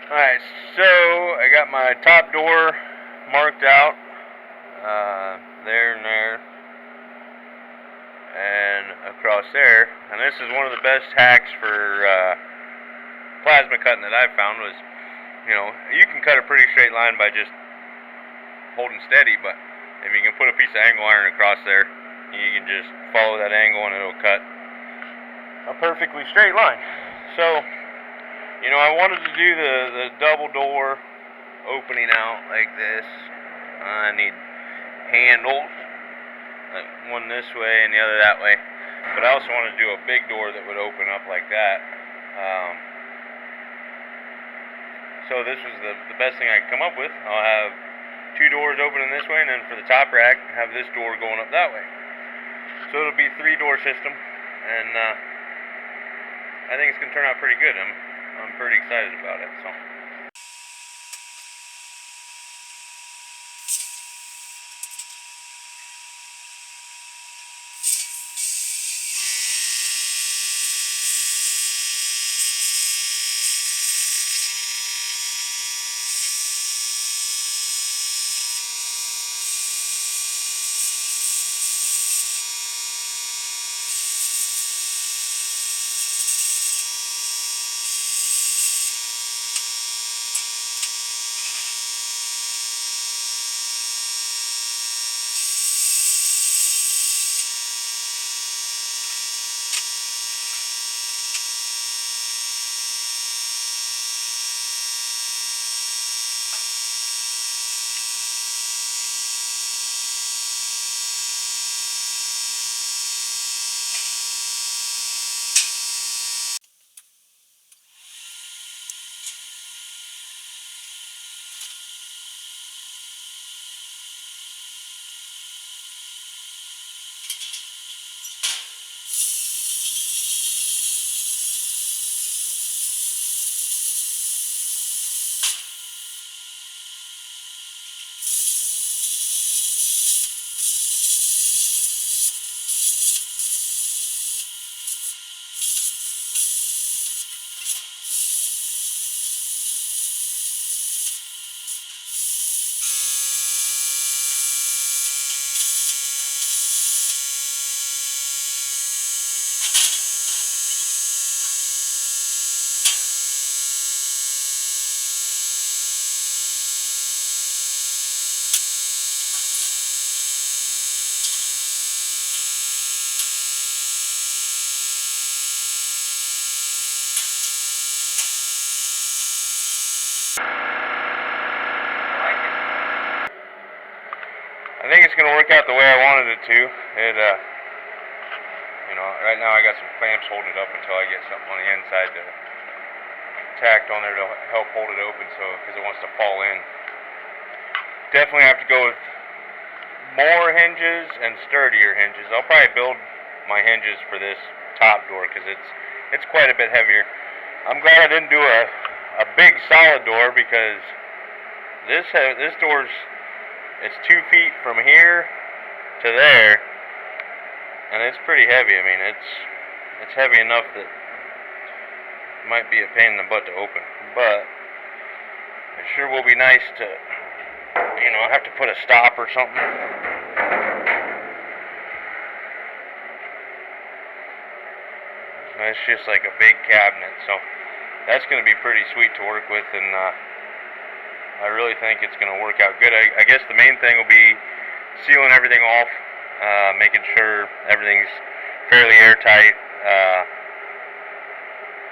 Alright, so I got my top door marked out, there and there, and across there. And this is one of the best hacks for plasma cutting that I've found was, you can cut a pretty straight line by just holding steady, but if you can put a piece of angle iron across there, you can just follow that angle and it'll cut a perfectly straight line. So, I wanted to do the double door opening out like this. I need handles, like one this way and the other that way. But I also want to do a big door that would open up like that. So this was the best thing I could come up with. I'll have two doors opening this way, and then for the top rack, have this door going up that way. So it'll be a 3-door system, and I think it's going to turn out pretty good. I'm pretty excited about it. So. I think it's going to work out the way I wanted it to. Right now I got some clamps holding it up until I get something on the inside to tacked on there to help hold it open, because it wants to fall in. Definitely have to go with more hinges and sturdier hinges. I'll probably build my hinges for this top door because it's quite a bit heavier. I'm glad I didn't do a big solid door because this door's it's 2 feet from here to there, and it's pretty heavy. I mean, it's heavy enough that it might be a pain in the butt to open, but it sure will be nice to, have to put a stop or something. It's just like a big cabinet, so that's going to be pretty sweet to work with, and I really think it's going to work out good. I guess the main thing will be sealing everything off, making sure everything's fairly airtight.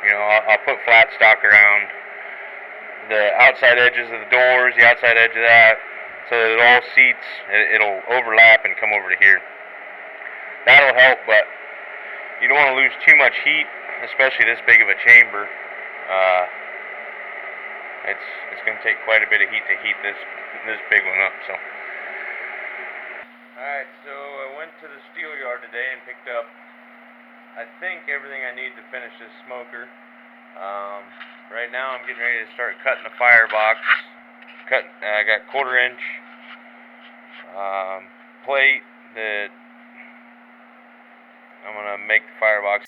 I'll put flat stock around the outside edges of the doors, the outside edge of that, so that it all seats, it'll overlap and come over to here. That'll help, but you don't want to lose too much heat, especially this big of a chamber. It's going to take quite a bit of heat to heat this big one up. So, all right. So I went to the steel yard today and picked up, I think, everything I need to finish this smoker. Right now I'm getting ready to start cutting the firebox. I got 1/4 inch plate that I'm gonna make the firebox.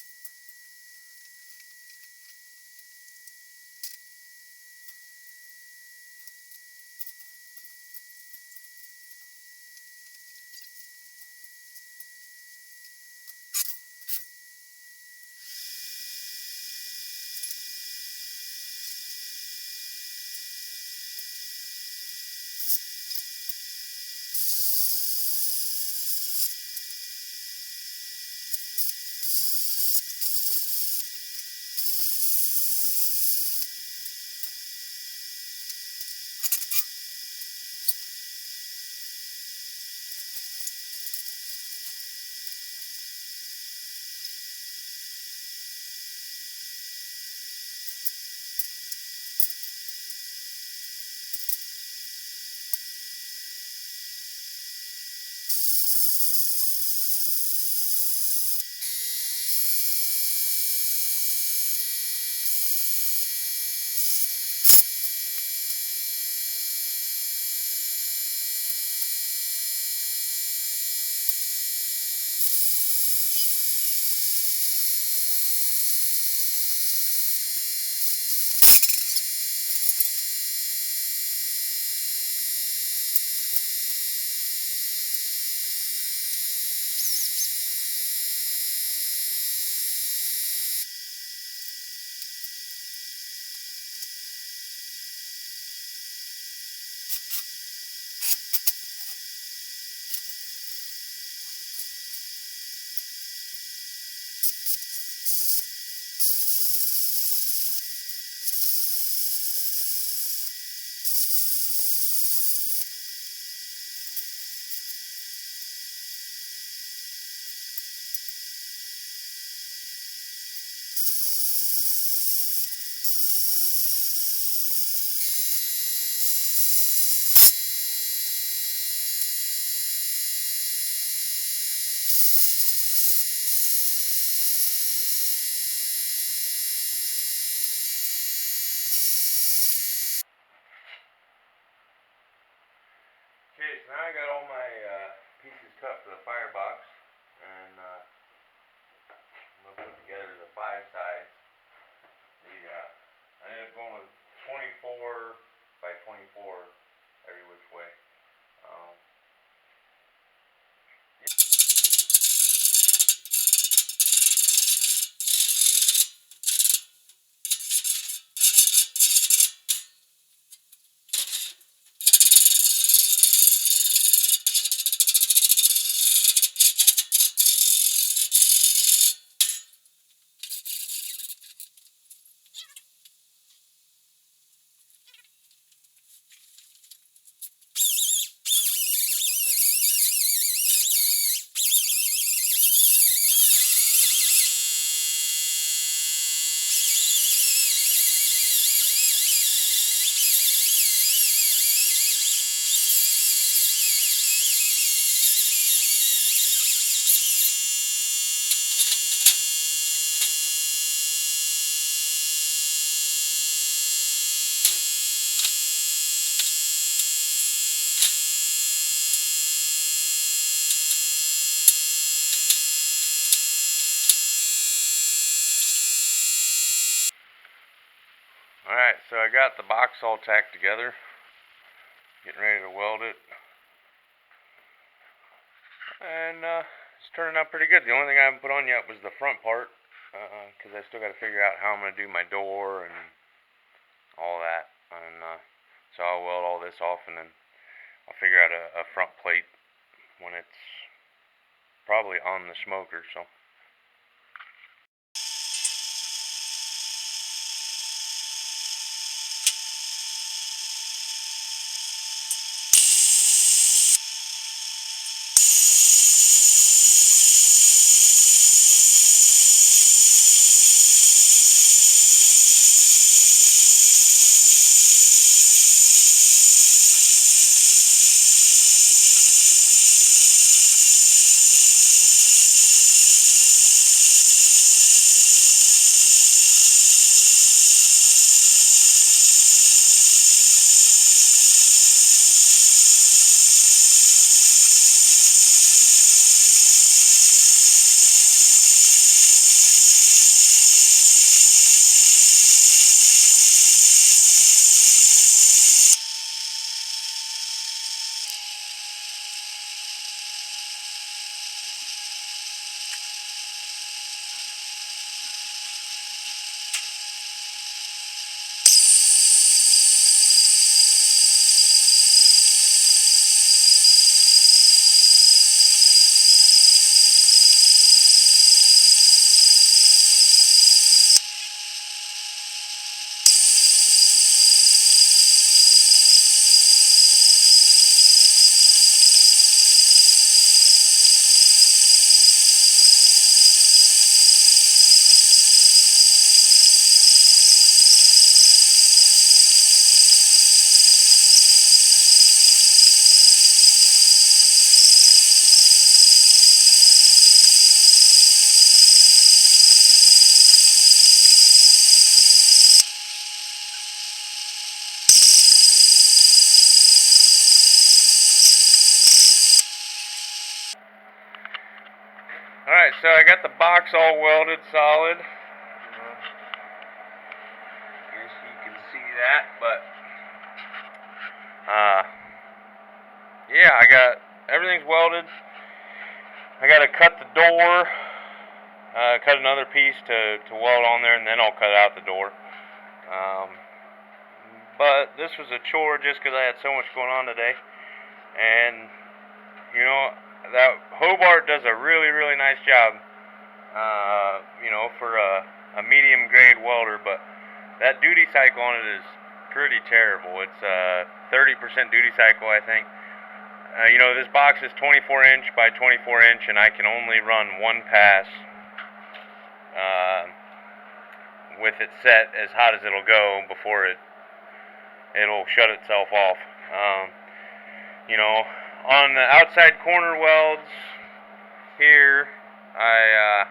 Okay, so now I got all my pieces cut for the firebox, and I'm going to put together the 5 sides. I ended up going with 24 by 24 every which way. Alright, so I got the box all tacked together, getting ready to weld it, and it's turning out pretty good. The only thing I haven't put on yet was the front part, because I still got to figure out how I'm going to do my door and all that, and so I'll weld all this off, and then I'll figure out a front plate when it's probably on the smoker, so. Alright, so I got the box all welded solid. Guess you can see that, but yeah, I got everything's welded. I gotta cut the door, cut another piece to weld on there, and then I'll cut out the door. But this was a chore just because I had so much going on today, and you know, that Hobart does a really, really nice job, for a medium grade welder, but that duty cycle on it is pretty terrible. It's 30% duty cycle, I think. This box is 24 inch by 24 inch, and I can only run one pass with it set as hot as it'll go before it'll shut itself off. On the outside corner welds here, I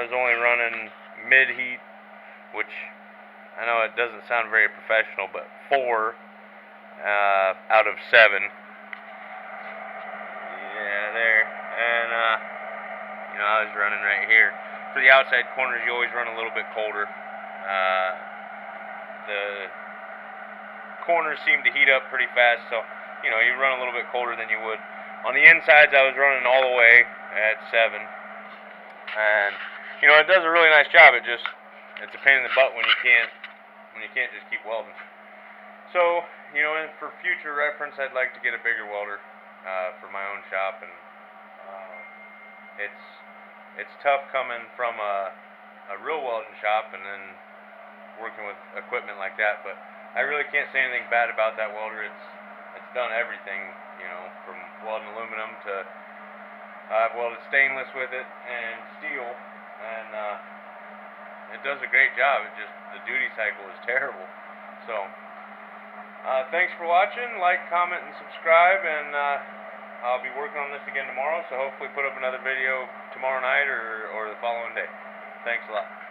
was only running mid heat, which I know it doesn't sound very professional, but 4 out of 7. Yeah, there. And I was running right here. For the outside corners, you always run a little bit colder. The corners seem to heat up pretty fast, so you run a little bit colder than you would. On the insides, I was running all the way at 7, and it does a really nice job. It's a pain in the butt when you can't just keep welding. So and for future reference, I'd like to get a bigger welder for my own shop, and it's tough coming from a real welding shop and then working with equipment like that, but I really can't say anything bad about that welder. It's done everything, from welding aluminum to I've welded stainless with it and steel, and it does a great job. The duty cycle is terrible. So thanks for watching. Like, comment, and subscribe, and I'll be working on this again tomorrow, so hopefully put up another video tomorrow night or the following day. Thanks a lot.